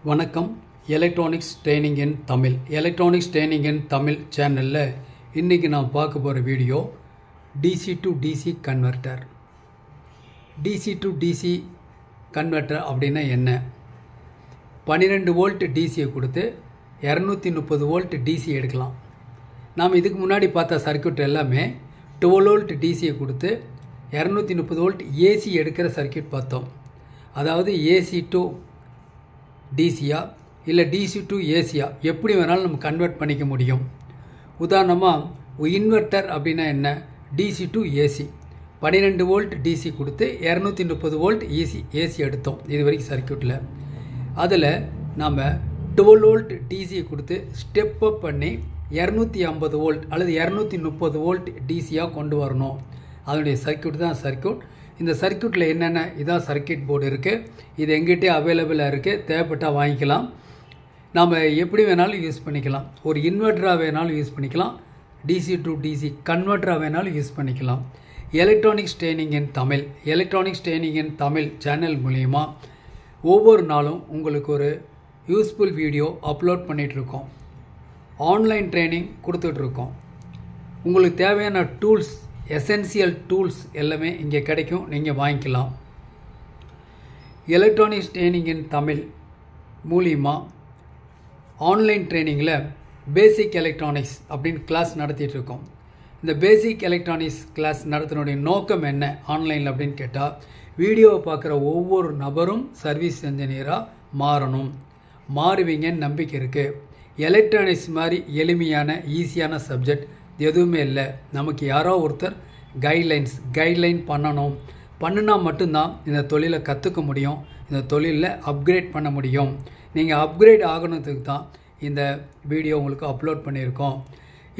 வணக்கம். Electronics training இன் தமிழ் சேனலில் இன்றைக்கி நான் பார்க்க போகிற video DC to DC converter. DC to DC converter அப்படின்னா என்ன? 12 வோல்ட் டிசியை கொடுத்து 230 வோல்ட் டிசி எடுக்கலாம். நாம் இதுக்கு முன்னாடி பார்த்த சர்க்யூட் எல்லாமே 12 வோல்ட் டிசியை கொடுத்து 230 வோல்ட் ஏசி எடுக்கிற சர்க்யூட் பார்த்தோம். அதாவது ஏசி டு டிசியா இல்லை டிசி டு ஏசியா எப்படி வேணாலும் நம்ம கன்வெர்ட் பண்ணிக்க முடியும். உதாரணமாக இன்வெர்ட்டர் அப்படின்னா என்ன? DC to AC 12 volt DC கொடுத்து 230 வோல்ட் ஏசி எடுத்தோம் இது வரைக்கும் சர்க்யூட்டில். அதில் நாம் 12 வோல்ட் டிசியை கொடுத்து ஸ்டெப் அப் பண்ணி 250 வோல்ட் அல்லது 230 வோல்ட் டிசியாக கொண்டு வரணும். அதனுடைய சர்க்யூட் தான் சர்க்யூட். இந்த சர்க்யூட்டில் என்னென்ன இதான் சர்க்யூட் போர்டு இருக்குது. இது எங்கிட்டே அவைலபிளாக இருக்குது. தேவைப்பட்டால் வாங்கிக்கலாம். நாம் எப்படி வேணாலும் யூஸ் பண்ணிக்கலாம். ஒரு இன்வெர்ட்டராக வேணாலும் யூஸ் பண்ணிக்கலாம். டிசி டு டிசி கன்வெர்ட்டராக வேணாலும் யூஸ் பண்ணிக்கலாம். எலக்ட்ரானிக்ஸ் ட்ரைனிங் இன் தமிழ் சேனல் மூலிமா ஒவ்வொரு நாளும் உங்களுக்கு ஒரு யூஸ்ஃபுல் வீடியோ அப்லோட் பண்ணிகிட்ருக்கோம். ஆன்லைன் ட்ரைனிங் கொடுத்துட்ருக்கோம். உங்களுக்கு தேவையான டூல்ஸ், எசென்சியல் டூல்ஸ் எல்லாமே இங்கே கிடைக்கும். நீங்கள் வாங்கிக்கலாம். எலக்ட்ரானிக்ஸ் ட்ரைனிங் இன் தமிழ் மூலிமா ஆன்லைன் ட்ரைனிங்கில் பேசிக் எலக்ட்ரானிக்ஸ் அப்படின்னு கிளாஸ் நடத்திட்டுருக்கோம். இந்த பேசிக் எலக்ட்ரானிக்ஸ் கிளாஸ் நடத்தினுடைய நோக்கம் என்ன ஆன்லைனில் அப்படின்னு கேட்டால், வீடியோவை பார்க்குற ஒவ்வொரு நபரும் சர்வீஸ் இன்ஜினியராக மாறணும். மாறுவீங்கன்னு நம்பிக்கை இருக்குது. எலக்ட்ரானிக்ஸ் மாதிரி எளிமையான ஈஸியான சப்ஜெக்ட் எதுவுமே இல்லை. நமக்கு யாரோ ஒருத்தர் கைட்லைன் பண்ணினா மட்டும்தான் இந்த தொழிலை கற்றுக்க முடியும். இந்த தொழிலில் அப்கிரேட் பண்ண முடியும். நீங்கள் அப்கிரேட் ஆகணுன்றதுக்கு தான் இந்த வீடியோ உங்களுக்கு அப்லோட் பண்ணியிருக்கோம்.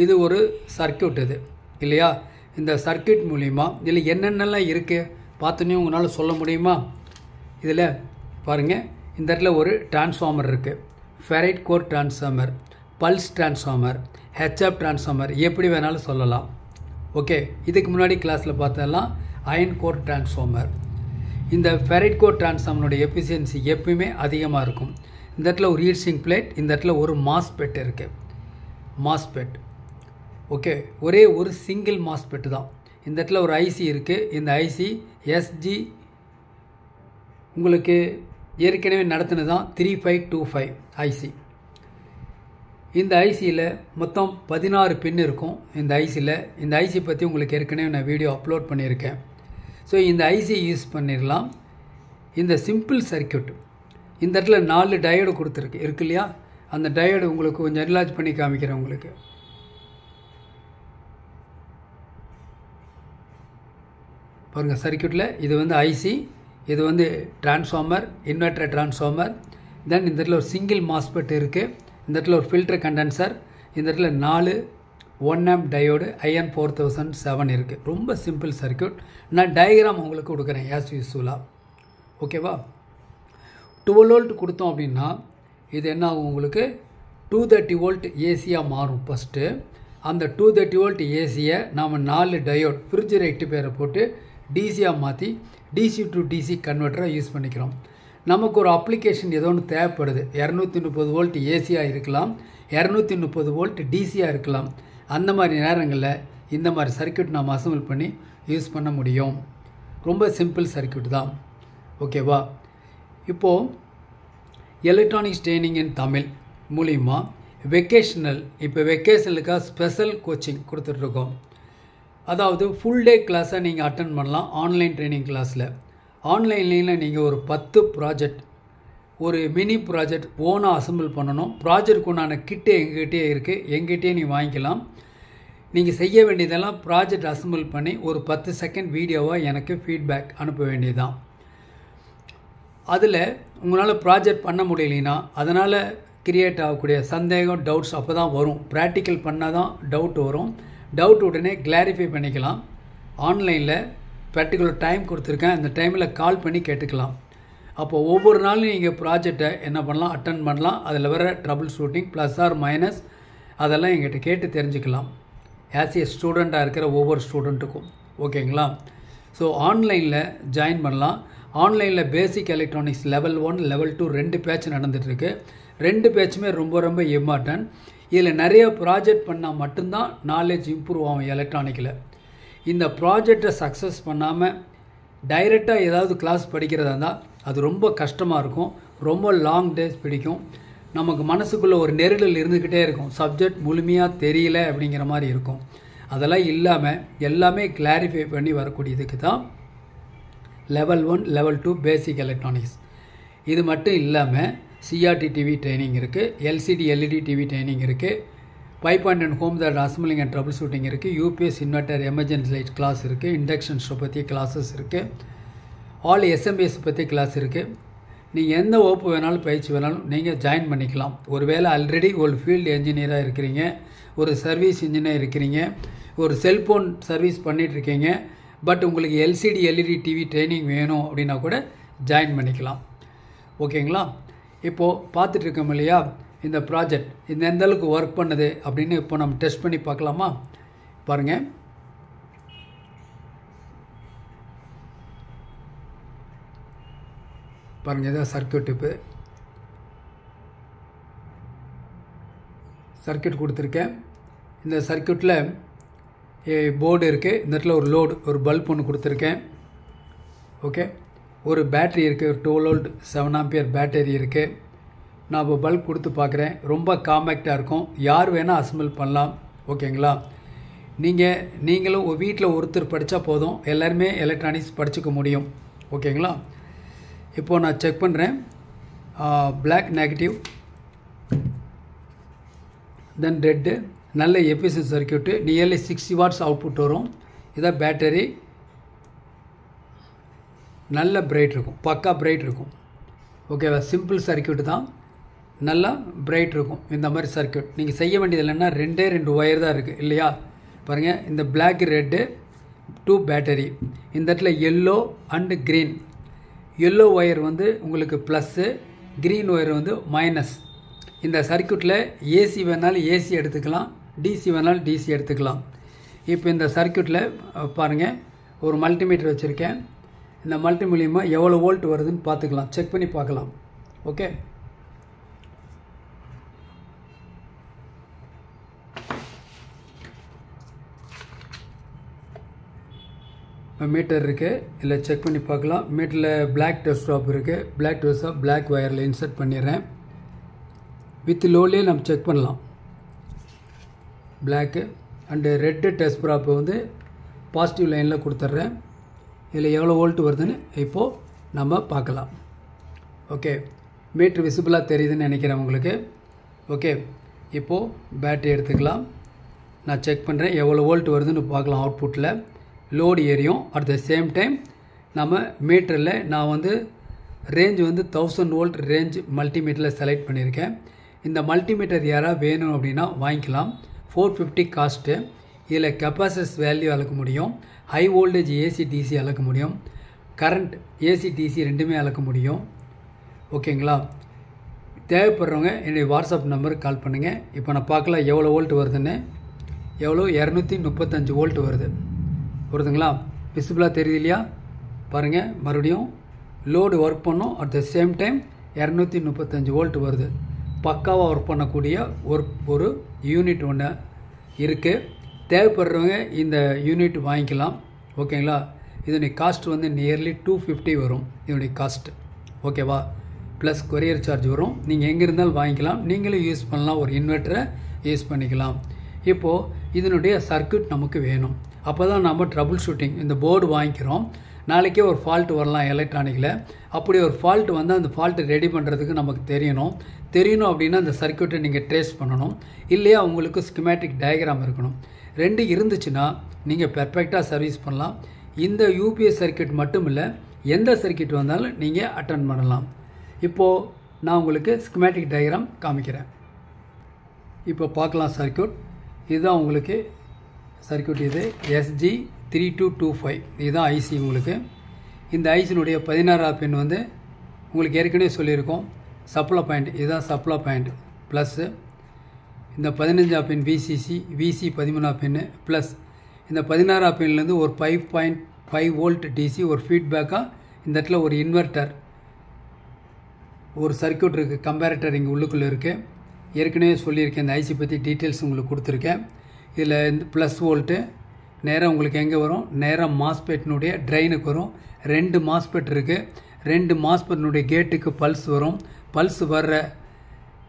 இது ஒரு சர்க்யூட் இது இல்லையா? இந்த சர்க்யூட் மூலிமா இதில் என்னென்னலாம் இருக்குது பார்த்தோன்னே உங்களால் சொல்ல முடியுமா? இதில் பாருங்கள், இந்த இடத்துல ஒரு டிரான்ஸ்ஃபார்மர் இருக்குது. Ferrite core transformer, pulse transformer, HF transformer எப்படி வேணாலும் சொல்லலாம். ஓகே, இதுக்கு முன்னாடி கிளாஸில் பார்த்ததெல்லாம் அயன் கோர் டிரான்ஸ்ஃபார்மர். இந்த ஃபெரைட் கோர் டிரான்ஸ்ஃபார்மருடைய எஃபிஷியன்சி எப்பயுமே அதிகமாக இருக்கும். இந்த இடத்துல ஒரு ஹீட் பிளேட், இந்த இடத்துல ஒரு மாஸ்பெட் இருக்குது. மாஸ்பெட் ஓகே, ஒரே ஒரு சிங்கிள் மாஸ்பெட் தான். இந்த இடத்துல ஒரு ஐசி இருக்குது. இந்த ஐசி எஸ்ஜி உங்களுக்கு ஏற்கனவே நடத்தினது தான் 3525 ஐசி. இந்த ஐசியில் மொத்தம் 16 பின் இருக்கும். இந்த ஐசி பற்றி உங்களுக்கு ஏற்கனவே நான் வீடியோ அப்லோட் பண்ணியிருக்கேன். ஸோ இந்த ஐசி யூஸ் பண்ணிடலாம். இந்த சிம்பிள் சர்க்யூட் இந்த இடத்துல 4 டயோடு இருக்கு இல்லையா? அந்த டயோடு உங்களுக்கு கொஞ்சம் என்லார்ஜ் பண்ணி காமிக்கிறேன். உங்களுக்கு பாருங்கள், சர்க்யூட்டில் இது வந்து ஐசி, இது வந்து டிரான்ஸ்ஃபார்மர், இன்வெர்ட்டர் டிரான்ஸ்ஃபார்மர். தென் இந்த இடத்துல ஒரு சிங்கிள் மாஸ்பெட் இருக்குது. இந்த இடத்துல ஒரு ஃபில்டர் கண்டென்சர். இந்த இடத்துல 4 1M டயோடு IN 4007 இருக்குது. ரொம்ப சிம்பிள் சர்க்யூட். நான் டயக்ராம் உங்களுக்கு கொடுக்குறேன் ஆஸ் யூஸ்ஃபுல்லாக. ஓகேவா? 12 வோல்ட் கொடுத்தோம் அப்படின்னா இது என்ன ஆகும்? உங்களுக்கு 230 வோல்ட் ஏசியாக மாறும். ஃபஸ்ட்டு அந்த 230 வோல்ட் ஏசியை நாம் 4 டயோட் ஃப்ரிட்ஜ் ரெக்டி பேரை போட்டு டிசியாக மாற்றி டிசி டு டிசி கன்வெர்ட்டராக யூஸ் பண்ணிக்கிறோம். நமக்கு ஒரு அப்ளிகேஷன் ஏதோ ஒன்று தேவைப்படுது. 230 வோல்ட் ஏசியாக இருக்கலாம், 230 வோல்ட் டிசியாக இருக்கலாம். அந்த மாதிரி நேரங்களில் இந்த மாதிரி சர்க்யூட் நாம் அசம்பிள் பண்ணி யூஸ் பண்ண முடியும். ரொம்ப சிம்பிள் சர்க்யூட் தான். ஓகேவா? இப்போது எலக்ட்ரானிக்ஸ் ட்ரைனிங் இன் தமிழ் மூலிமா வெக்கேஷனலுக்காக ஸ்பெஷல் கோச்சிங் கொடுத்துட்ருக்கோம். அதாவது ஃபுல் டே கிளாஸாக நீங்கள் அட்டன் பண்ணலாம். ஆன்லைன் ட்ரைனிங் கிளாஸில் ஆன்லைன்லேயும் நீங்கள் ஒரு 10 ப்ராஜெக்ட், ஒரு மினி ப்ராஜெக்ட் ஓனாக அசம்பிள் பண்ணணும். ப்ராஜெக்டுக்கு உண்டான கிட்டு எங்ககிட்டே இருக்குது. எங்கிட்டே நீ வாங்கிக்கலாம். நீங்கள் செய்ய வேண்டியதெல்லாம் ப்ராஜெக்ட் அசம்பிள் பண்ணி ஒரு 10 செகண்ட் வீடியோவாக எனக்கு ஃபீட்பேக் அனுப்ப வேண்டியதுதான். அதில் உங்களால் ப்ராஜெக்ட் பண்ண முடியலைன்னா அதனால் கிரியேட் ஆகக்கூடிய சந்தேகம், டவுட்ஸ் அப்போ தான் வரும். ப்ராக்டிக்கல் பண்ணால் தான் டவுட் வரும். டவுட் உடனே கிளாரிஃபை பண்ணிக்கலாம். ஆன்லைனில் பர்டிகுலர் டைம் கொடுத்துருக்கேன். அந்த டைமில் கால் பண்ணி கேட்டுக்கலாம். அப்போ ஒவ்வொரு நாளும் நீங்கள் ப்ராஜெக்டை என்ன பண்ணலாம், அட்டன் பண்ணலாம். அதில் வர troubleshooting plus or minus அதெல்லாம் எங்கிட்ட கேட்டு தெரிஞ்சுக்கலாம். ஆஸ் ஏ ஸ்டூடெண்ட்டாக இருக்கிற ஒவ்வொரு ஸ்டூடெண்ட்டுக்கும். ஓகேங்களா? ஸோ ஆன்லைனில் ஜாயின் பண்ணலாம். ஆன்லைனில் basic electronics level 1 level 2 2 batch நடந்துகிட்ருக்கு. 2 பேட்சுமே ரொம்ப ரொம்ப இம்பார்ட்டன்ட். இதில் நிறைய ப்ராஜெக்ட் பண்ணால் மட்டும்தான் நாலேஜ் இம்ப்ரூவ் ஆகும் எலக்ட்ரானிக்கில். இந்த ப்ராஜெக்டை சக்ஸஸ் பண்ணாமல் டைரெக்டாக ஏதாவது கிளாஸ் படிக்கிறதா இருந்தால் அது ரொம்ப கஷ்டமாக இருக்கும். ரொம்ப லாங் டேஸ் பிடிக்கும். நமக்கு மனசுக்குள்ளே ஒரு நெருடல் இருந்துக்கிட்டே இருக்கும். சப்ஜெக்ட் முழுமையாக தெரியல அப்படிங்கிற மாதிரி இருக்கும். அதெல்லாம் இல்லாமல் எல்லாமே கிளாரிஃபை பண்ணி வரக்கூடியதுக்கு தான் லெவல் 1 லெவல் 2 பேசிக் எலக்ட்ரானிக்ஸ். இது மட்டும் இல்லாமல் சிஆர்டி டிவி ட்ரைனிங் இருக்குது, எல்சிடி எல்இடி டிவி ட்ரைனிங் இருக்குது, 5.1 home theatre assembling and troubleshooting இருக்குது, UPS inverter emergency light class இருக்குது, இண்டக்ஷன் ஸ்டவ் பற்றி கிளாஸஸ் இருக்குது, ஆல் எஸ்எம்பிஎஸ் பற்றி கிளாஸ் இருக்குது. நீங்கள் எந்த வகுப்பு வேணாலும் பயிற்சி வேணாலும் நீங்கள் ஜாயின் பண்ணிக்கலாம். ஒருவேளை ஆல்ரெடி ஒரு ஃபீல்டு என்ஜினியராக இருக்கிறீங்க, ஒரு சர்வீஸ் இன்ஜினியர் இருக்கிறீங்க, ஒரு செல்ஃபோன் சர்வீஸ் பண்ணிகிட்ருக்கீங்க, பட் உங்களுக்கு எல்சிடி எல்இடி டிவி ட்ரைனிங் வேணும் அப்படின்னா கூட ஜாயின் பண்ணிக்கலாம். ஓகேங்களா? இப்போது பார்த்துட்ருக்கோம் இல்லையா இந்த ப்ராஜெக்ட் இந்த எந்த அளவுக்கு ஒர்க் பண்ணுது அப்படின்னு இப்போ நம்ம டெஸ்ட் பண்ணி பார்க்கலாமா? பாருங்கள். பாருங்கள், இதான் சர்க்யூட். இப்போ சர்க்யூட் கொடுத்துருக்கேன். இந்த சர்க்யூட்டில் போர்டு இருக்குது. இந்த இடத்துல ஒரு லோடு, ஒரு பல்ப் ஒன்று கொடுத்துருக்கேன். ஓகே, ஒரு பேட்ரி இருக்குது, ஒரு 12 வோல்ட் 7 ஆம்பியர் பேட்டரி இருக்குது. நான் இப்போ பல்ப் கொடுத்து பார்க்குறேன். ரொம்ப காம்பேக்டாக இருக்கும். யார் வேணால் அசம்பிள் பண்ணலாம். ஓகேங்களா? நீங்களும் வீட்டில் ஒருத்தர் படித்தா போதும், எல்லாருமே எலக்ட்ரானிக்ஸ் படிச்சுக்க முடியும். ஓகேங்களா? இப்போது நான் செக் பண்ணுறேன். Black negative, then red. நல்ல efficient circuit. Nearly 60 watts output வரும். இதான் பேட்டரி. நல்ல பிரைட் இருக்கும், பக்கா பிரைட் இருக்கும். ஓகேவா? சிம்பிள் சர்க்யூட்டு தான், நல்லா பிரைட் இருக்கும். இந்த மாதிரி சர்க்யூட் நீங்கள் செய்ய வேண்டியது இல்லைன்னா 2 ஒயர் தான் இருக்குது இல்லையா? பாருங்கள், இந்த பிளாக் ரெட்டு 2 பேட்டரி. இந்த இடத்துல yellow and green. Yellow wire வந்து உங்களுக்கு ப்ளஸ்ஸு, க்ரீன் ஒயர் வந்து மைனஸ். இந்த சர்க்யூட்டில் ஏசி வேணாலும் ஏசி எடுத்துக்கலாம், டிசி வேணாலும் டிசி எடுத்துக்கலாம். இப்போ இந்த சர்க்யூட்டில் பாருங்கள், ஒரு மல்டிமீட்டர் வச்சுருக்கேன். இந்த மல்டி மூலியமாக எவ்வளோ வோல்ட் வருதுன்னு பார்த்துக்கலாம், செக் பண்ணி பார்க்கலாம். ஓகே, மீட்டர் இருக்குது, இல்லை செக் பண்ணி பார்க்கலாம். மீட்டரில் பிளாக் டெஸ்ட் ட்ராப் இருக்குது. பிளாக் டெஸ்ட் ட்ராப் பிளாக் ஒயரில் இன்சர்ட் பண்ணிடுறேன். வித் லோட்லேயே நம்ம செக் பண்ணலாம். Black and red test drop வந்து பாசிட்டிவ் லைனில் கொடுத்துட்றேன். இதில் எவ்வளோ வோல்ட் வருதுன்னு இப்போது நம்ம பார்க்கலாம். ஓகே, மீட்ரு விசிபிளாக தெரியுதுன்னு நினைக்கிறேன் உங்களுக்கு. ஓகே, இப்போது பேட்டரி எடுத்துக்கலாம். நான் செக் பண்ணுறேன் எவ்வளோ வோல்ட் வருதுன்னு பார்க்கலாம். அவுட்புட்டில் லோடு ஏரியும். அட் த சேம் டைம் நம்ம மீட்டரில் நான் வந்து ரேஞ்ச் வந்து 1000 வோல்ட் ரேஞ்ச் மல்டிமீட்டரில் செலக்ட் பண்ணியிருக்கேன். இந்த மல்டிமீட்டர் யாராவது வேணும் அப்படின்னா வாங்கிக்கலாம். 450 காஸ்ட்டு. இதில் கெப்பாசிட்டன்ஸ் வேல்யூ அளக்க முடியும், ஹை வோல்டேஜ் ஏசி டிசி அளக்க முடியும், கரண்ட் ஏசி டிசி ரெண்டுமே அளக்க முடியும். ஓகேங்களா? தேவைப்படுறவங்க என்னுடைய வாட்ஸ்அப் நம்பருக்கு கால் பண்ணுங்கள். இப்போ நான் பார்க்கலாம் எவ்வளோ வோல்ட் வருதுன்னு. எவ்வளோ? 235 வோல்ட் வருதுங்களா? விசிபிளாக தெரியுது இல்லையா? பாருங்கள், மறுபடியும் லோடு ஒர்க் பண்ணும். At the same time 235 volt வருது. பக்காவாக ஒர்க் பண்ணக்கூடிய ஒரு யூனிட் ஒன்று இருக்குது. தேவைப்படுறவங்க இந்த யூனிட் வாங்கிக்கலாம். ஓகேங்களா? இதனுடைய காஸ்ட் வந்து நியர்லி 250 வரும் இதனுடைய காஸ்ட்டு. ஓகேவா? ப்ளஸ் கொரியர் சார்ஜ் வரும். நீங்கள் எங்கே இருந்தாலும் வாங்கிக்கலாம், நீங்களும் யூஸ் பண்ணலாம், ஒரு இன்வெர்ட்டரை யூஸ் பண்ணிக்கலாம். இப்போது இதனுடைய சர்க்யூட் நமக்கு வேணும். அப்போ தான் நம்ம ட்ரபுள் ஷூட்டிங் இந்த போர்டு வாங்கிக்கிறோம். நாளைக்கே ஒரு ஃபால்ட் வரலாம் எலக்ட்ரானிக்கில். அப்படி ஒரு ஃபால்ட் வந்து அந்த ஃபால்ட்டை ரெடி பண்ணுறதுக்கு நமக்கு தெரியணும் அப்படின்னா அந்த சர்க்யூட்டை நீங்கள் ட்ரேஸ் பண்ணணும். இல்லையா உங்களுக்கு ஸ்கிமேட்டிக் டயக்ராம் இருக்கணும். 2 இருந்துச்சுன்னா நீங்கள் பெர்ஃபெக்டாக சர்வீஸ் பண்ணலாம். இந்த யூபிஎஸ் சர்க்யூட் மட்டும் இல்லை, எந்த சர்க்யூட் வந்தாலும் நீங்கள் அட்டன் பண்ணலாம். இப்போது நான் உங்களுக்கு ஸ்கிமேட்டிக் டயக்ராம் காமிக்கிறேன். இப்போ பார்க்கலாம் சர்க்யூட். இதுதான் உங்களுக்கு சர்க்யூட். இது SG3225 இதுதான் ஐசி உங்களுக்கு. இந்த ஐசினுடைய 16ஆம் பின் வந்து உங்களுக்கு ஏற்கனவே சொல்லியிருக்கோம். சப்ளை பாயிண்ட் இதுதான் சப்ளை பாயிண்ட் ப்ளஸ்ஸு. இந்த 15ஆம் பின் விசிசி, விசி 13ஆம் பின்னு ப்ளஸ். இந்த 16ஆம் பின்லேருந்து ஒரு 5.5 வோல்ட் டிசி ஒரு ஃபீட்பேக்காக இந்த இடத்துல ஒரு இன்வெர்ட்டர் ஒரு சர்க்யூட் இருக்குது, கம்பேரட்டர் இங்கே உள்ளுக்குள்ளே இருக்குது. ஏற்கனவே சொல்லியிருக்கேன், இந்த ஐசி பற்றி டீட்டெயில்ஸ் உங்களுக்கு கொடுத்துருக்கேன். இதில் இந்த ப்ளஸ் வோல்ட்டு நேராக உங்களுக்கு எங்கே வரும், நேராக மாஸ்பெட்னுடைய ட்ரைனுக்கு வரும். 2 மாஸ்பெட் இருக்குது. 2 மாஸ்பெட்னுடைய கேட்டுக்கு பல்ஸ் வரும். பல்ஸ் வர்ற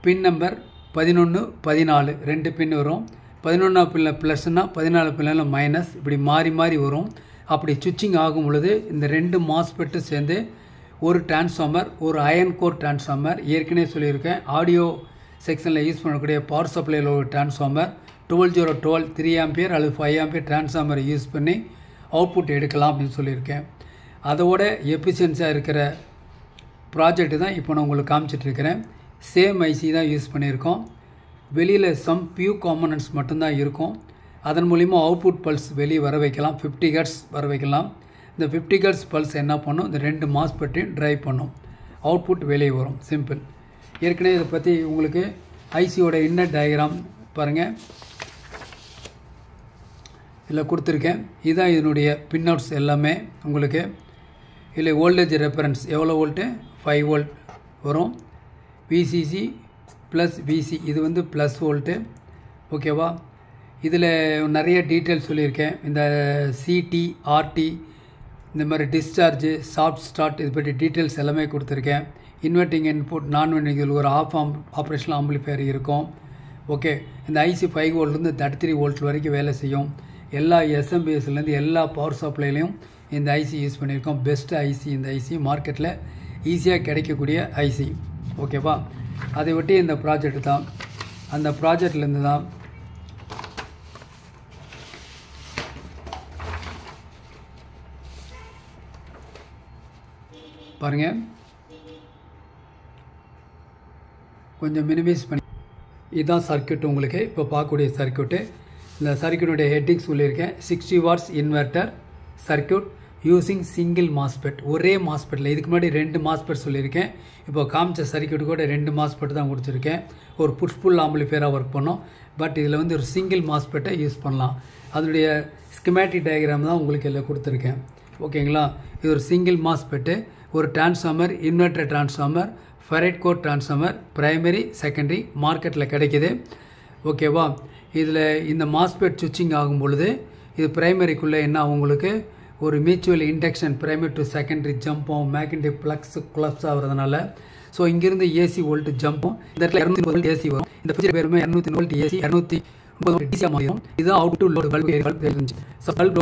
பின் நம்பர் 11, 14 2 பின் வரும். 11ஆம் பின்னில் ப்ளஸ்னா 14 பின்னில் மைனஸ், இப்படி மாறி மாறி வரும். அப்படி சுவிட்சிங் ஆகும் பொழுது இந்த 2 மாஸ்பெட்டு சேர்ந்து ஒரு டிரான்ஸ்ஃபார்மர், ஒரு அயன் கோர் டிரான்ஸ்ஃபார்மர், ஏற்கனவே சொல்லியிருக்கேன் ஆடியோ செக்ஷனில் யூஸ் பண்ணக்கூடிய பவர் சப்ளையில் ஒரு டிரான்ஸ்ஃபார்மர் 12-012 3 ஆம்பியர் அல்லது 5 ஆம்பியர் டிரான்ஸ்ஃபார்மரை யூஸ் பண்ணி அவுட்புட் எடுக்கலாம் அப்படின்னு சொல்லியிருக்கேன். அதோட எஃபிஷியன்ஸாக இருக்கிற ப்ராஜெக்ட் தான் இப்போ நான் உங்களுக்கு காமிச்சிட்ருக்கிறேன். சேம் ஐசி தான் யூஸ் பண்ணியிருக்கோம். வெளியில் சம் பியூ காம்பனன்ட்ஸ் மட்டும்தான் இருக்கும். அதன் மூலிமா அவுட்புட் பல்ஸ் வெளியே வர வைக்கலாம். 50 ஹெர்ட்ஸ் வர வைக்கலாம். இந்த 50 ஹெர்ட்ஸ் பல்ஸ் என்ன பண்ணும், இந்த 2 மாஸ்பெட்டையும் ட்ரைவ் பண்ணும். அவுட்புட் வெளியே வரும். சிம்பிள். ஏற்கனவே இதை பற்றி உங்களுக்கு ஐசியோட இன்னர் டயக்ராம் பாருங்கள், இதில் கொடுத்துருக்கேன். இதுதான் இதனுடைய பின்அவுட்ஸ் எல்லாமே உங்களுக்கு. இதில் வோல்டேஜ் ரெஃபரன்ஸ் எவ்வளோ வோல்ட்டு, 5 வோல்ட் வரும். விசிசி ப்ளஸ் விசி இது வந்து ப்ளஸ் வோல்ட்டு. ஓகேவா? இதில் நிறைய டீட்டெயில்ஸ் சொல்லியிருக்கேன். இந்த சிடி, ஆர்டி, இந்த மாதிரி டிஸ்சார்ஜு, சாஃப்ட் ஸ்டார்ட், இது பற்றி டீட்டெயில்ஸ் எல்லாமே கொடுத்துருக்கேன். இன்வெர்ட்டிங் இன்புட், நான் இன்வெர்ட்டிங், இதில் ஒரு ஆப்ரேஷனல் ஆம்பிளிஃபையர் இருக்கும். ஓகே, இந்த ஐசி 5 வோல்ட்லேருந்து 33 வோல்ட் வரைக்கும் வேலை செய்யும். எல்லா எஸ்எம்பிஎஸ்லேருந்து எல்லா பவர் சப்ளைலையும் இந்த ஐசி யூஸ் பண்ணியிருக்கோம். பெஸ்ட் ஐசி இந்த ஐசி, மார்க்கெட்டில் ஈஸியாக கிடைக்கக்கூடிய ஐசி. ஓகேவா? அதை ஒட்டி இந்த ப்ராஜெக்ட் தான். அந்த ப்ராஜெக்ட்லேருந்து தான் பாருங்கள், கொஞ்சம் மினிமைஸ் பண்ணி, இதுதான் சர்க்யூட் உங்களுக்கு இப்போ பார்க்கக்கூடிய சர்க்யூட்டு. இந்த சர்க்யூட்டுடைய ஹெட்டிங்ஸ் சொல்லியிருக்கேன். 60 watts inverter circuit using single MOSFET. ஒரே மாஸ்பெட்டில், இதுக்கு முன்னாடி 2 மாஸ்பெட் சொல்லியிருக்கேன். இப்போ காமிச்ச சர்க்யூட்டு கூட 2 மாஸ்பெட் தான் கொடுத்துருக்கேன். ஒரு புஷ்புல் ஆம்பிளிஃபையராக ஒர்க் பண்ணோம். பட் இதில் வந்து ஒரு சிங்கிள் மாஸ்பெட்டை யூஸ் பண்ணலாம். அதனுடைய ஸ்கிமேட்டிக் டயக்ராம் தான் உங்களுக்கு இதில் கொடுத்துருக்கேன். ஓகேங்களா? இது ஒரு சிங்கிள் மாஸ்பெட்டு, ஒரு transformer, inverter transformer, ferrite core transformer, primary, secondary மார்க்கெட்டில் கிடைக்கிது. ஓகேவா? இதில் இந்த மாஸ்பெட் சுவிட்சிங் ஆகும் பொழுது இது பிரைமரிக்குள்ளே என்ன உங்களுக்கு ஒரு mutual induction, primary to secondary ஜம்பும், மேக்னெட்டிக் ஃப்ளக்ஸ் கொலாப்ஸ் ஆகிறதுனால ஸோ இங்கிருந்து ஏசி வோல்ட் ஜம்பும். இந்த இடத்துல 230 வோல்ட் ஏசி வரும். இந்த பிக்சர் பேருமே 230 வோல்ட் ஏசி, 230 வோல்ட் டிசி மாறிடும். இதுதான் அவுட் டு லோட் பல்ப் இருந்துச்சு. ஸோ பல்ப்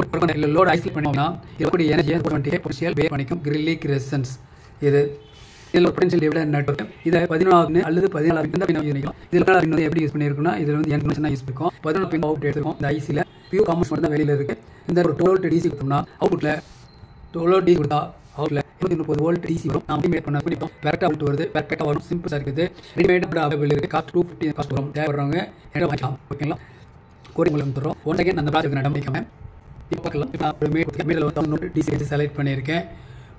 லோட் ஐசோலேட் பண்ணோம்னா இதோட எனர்ஜி பொட்டன்ஷியல் பே பண்ணிக்கும். கிரில்லிக் ரெசிஸ்டன்ஸ் இது. இதில் பொட்டன்ஷியல் டிவைடர் நெட்வொர்க். இதை 11 அல்லது 14 இந்த பின் யூஸ் பண்ணிக்கலாம். இதில் எப்படி யூஸ் பண்ணியிருக்குன்னா இதில் வந்து என் யூஸ் பண்ணிருக்கோம். 11 பின் அவுட் எடுத்துருக்கோம். இந்த ஐசியில் பியூ காம்பன்ஸ் மட்டும் தான் வெளியில் இருக்குது. இந்த ஒரு 12 வோல்ட் டிசி கொடுத்தோம்னா அவுட்ல 12 வோல்ட் டிசி கொடுத்தா அவுட்ல 230 வோல்ட் டிசி வரும். நான் மேட் பண்ண பிடிப்போம். கரெக்டாக வோல்ட் வருது, கரெக்டாக வரும். சிம்பிளாக இருக்குது. ரெடிமேட் அவைலபிள் இருக்குது. காஸ்ட் 250 காஸ்ட் வரும். தேவைப்படுறவங்க என்ன வாங்கிக்கலாம். ஓகேங்களா? கோடி உங்களுக்கு தரோம். ஒன் செகண்ட் அந்த ப்ராஜெக்ட் நான் டம்பிக்காமல் இப்போ பார்க்கலாம். இப்போ மேடில் 1000 டிசி வச்சு செலக்ட் பண்ணியிருக்கேன்.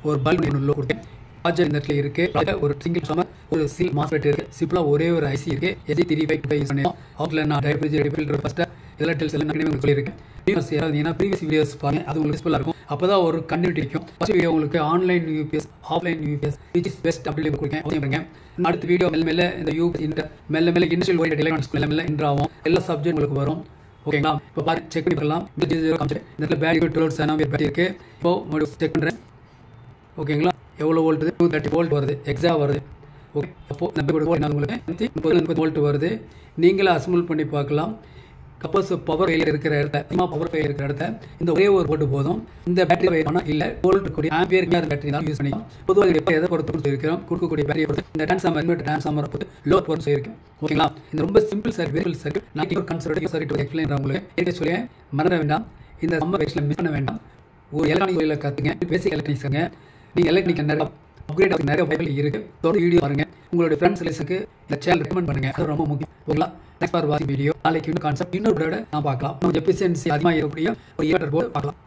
ஒரு பல்ப் ஒன்று கொடுத்தேன். ப்ராஜெக்ட் இந்த இடத்துல இருக்குது. ஒரு சிங்கிள் சமர், ஒரு சில் மாஸ்பெட் இருக்குது. சிம்பிளாக ஒரே ஒரு ஐசி இருக்குது. SG355 யூஸ் பண்ணிடுவோம். அவுட்ல நான் டைப்ரிஜர் ஃபில்டர் ஃபஸ்ட்டு இதெல்லாம் டெல்ஸ் எல்லாம் நான் சொல்லியிருக்கேன். ப்ரீவியஸ் வீடியோஸ் பாருங்க, அது உங்களுக்கு யூஸ்ஃபுல்லாக இருக்கும். அப்போ தான் ஒரு கண்டினியூட்டி இருக்கும். ஃபஸ்ட் வீடியோ உங்களுக்கு online UPS, offline UPS which is best அப்படின்னு கொடுக்கேன். அடுத்த வீடியோ மெல்ல இந்த யூபிஎஸ் மெல்ல இண்டஸ்ட்ரியல் ஓரியன்ட் எலக்ட்ரானிக்ஸ் மெல்ல இன்ட்ராகும். எல்லா சப்ஜெக்ட் உங்களுக்கு வரும். ஓகேங்களா? இப்போ பாருங்க, செக் பண்ணி பார்க்கலாம். இந்த இடத்துல பேட்டரி 12 7 பேட்டரி இருக்குது. இப்போ மறுபடியும் செக் பண்ணுறேன். ஓகேங்களா? எவ்வளோ வோல்ட் 230 வோல்ட் வருது, எக்ஸா வருது. ஓகே, அப்போது 90 வோல்ட் உங்களுக்கு 30 வோல்ட் வருது. நீங்களே அசம்பிள் பண்ணி பார்க்கலாம். சப்போஸ் பவர் ஃபெயிலியர் இருக்கிற இடத்துல, பவர் ஃபெயிலியர் இருக்கிற இடத்துல இந்த ஒரே ஒரு போட்டு போதும். இந்த பேட்டரி வேணும் இல்லை வோல்ட் கூடிய ஆம்பியர் பேட்டரி தான் யூஸ் பண்ணிக்கலாம். பொதுவாக எதை பொறுத்து இருக்கிறோம் கொடுக்கக்கூடிய பேட்டரியை பொறுத்து இந்த டிரான்ஸ்ஃபார்மர் பொறுத்து லோட் பொறுத்து இருக்கும். ஓகேங்களா? இந்த ரொம்ப சிம்பிள் சர்க்யூட். நான் ஒரு கன்சர்வேட்டிவ் சர்க்யூட் எக்ஸ்பிளைன் உங்களுக்கு சொல்ல மறந்துட வேண்டாம். இந்த சம்மர் வெக்ஸில் மிஸ் பண்ண வேண்டாம். ஒரு எலக்ட்ரானிக் தொழிலை கற்றுங்க, பேசிக் எலக்ட்ரானிக்ஸ் கற்றுங்க. நீங்கள் எலக்ட்ரிக் நிறைய அப்கிரேட் ஆகி நிறைய பைபிள் இருக்குது. தொடர்ந்து வீடியோ பாருங்கள். உங்களுடைய ஃப்ரெண்ட்ஸ் லிஸ்ட்டுக்கு இந்த சேனல் ரெக்கமெண்ட் பண்ணுங்கள். அது ரொம்ப முக்கியம். ஓகேங்களா? நெக்ஸ்ட் ஃபார் வாட்சிங் வீடியோ. நாளைக்கு இன்னும் கான்செப்ட் இன்னொரு நான் பார்க்கலாம். எஃபிஷியன்சி அதிகமாக இருக்கக்கூடிய ஒரு இன்வெர்ட்டர் போர்டு பார்க்கலாம்.